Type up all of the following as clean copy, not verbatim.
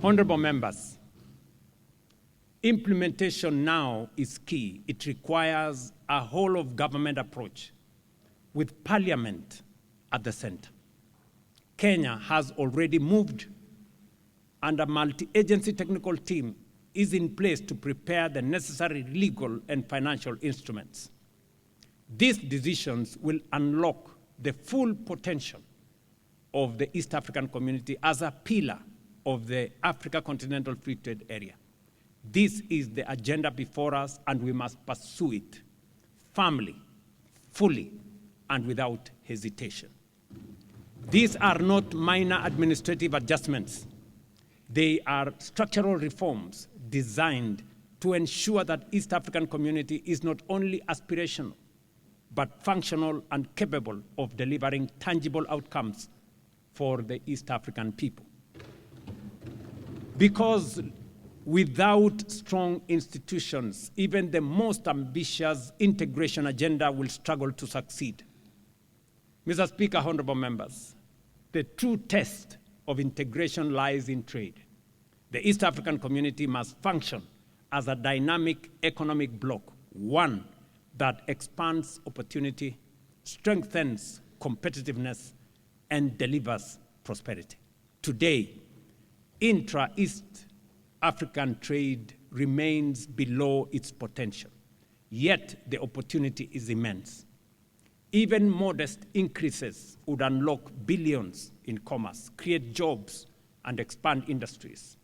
Honorable members, implementation now is key. It requires a whole-of-government approach with Parliament at the center. Kenya has already moved, and a multi-agency technical team is in place to prepare the necessary legal and financial instruments. These decisions will unlock the full potential of the East African community as a pillar of the Africa Continental Free Trade Area. This is the agenda before us, and we must pursue it firmly, fully, and without hesitation. These are not minor administrative adjustments. They are structural reforms designed to ensure that East African community is not only aspirational, but functional and capable of delivering tangible outcomes for the East African people. Because without strong institutions, even the most ambitious integration agenda will struggle to succeed. Mr. Speaker, honorable members, the true test of integration lies in trade. The East African community must function as a dynamic economic bloc, one that expands opportunity, strengthens competitiveness, and delivers prosperity. Today, intra-East African trade remains below its potential, yet the opportunity is immense. Even modest increases would unlock billions in commerce, create jobs, and expand industries,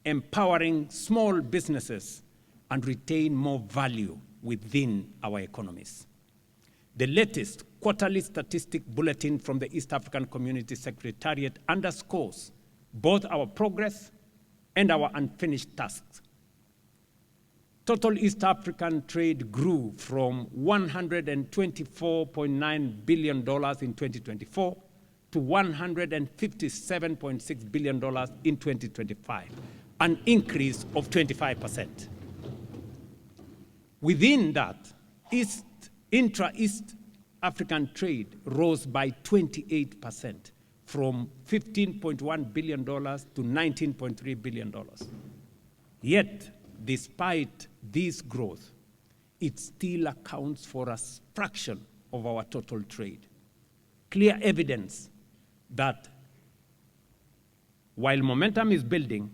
empowering small businesses and retain more value within our economies. The latest quarterly statistic bulletin from the East African Community Secretariat underscores both our progress and our unfinished tasks. Total East African trade grew from $124.9 billion in 2024 to $157.6 billion in 2025, an increase of 25%. Within that, intra-East African trade rose by 28%, from $15.1 billion to $19.3 billion. Yet, despite this growth, it still accounts for a fraction of our total trade. Clear evidence that while momentum is building,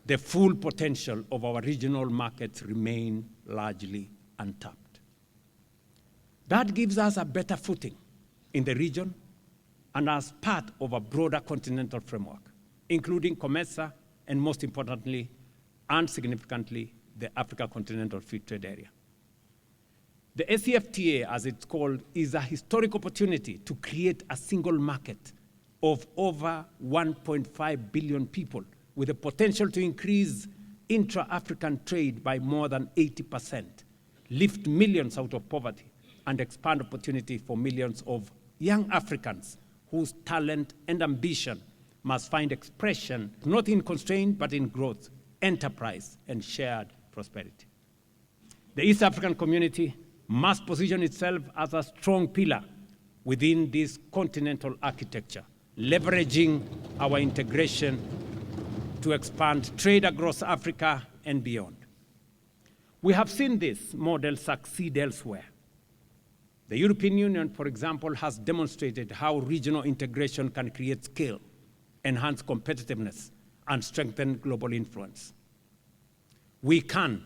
the full potential of our regional markets remain largely untapped. That gives us a better footing in the region and as part of a broader continental framework, including COMESA and, most importantly and significantly, the Africa Continental Free Trade Area. The ACFTA, as it's called, is a historic opportunity to create a single market of over 1.5 billion people, with the potential to increase intra-African trade by more than 80%, lift millions out of poverty, and expand opportunity for millions of young Africans whose talent and ambition must find expression not in constraint but in growth, enterprise, and shared prosperity. The East African community must position itself as a strong pillar within this continental architecture, leveraging our integration to expand trade across Africa and beyond. We have seen this model succeed elsewhere. The European Union, for example, has demonstrated how regional integration can create scale, enhance competitiveness, and strengthen global influence. We can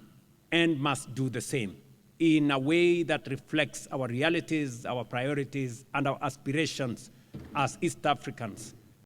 and must do the same in a way that reflects our realities, our priorities, and our aspirations as East Africans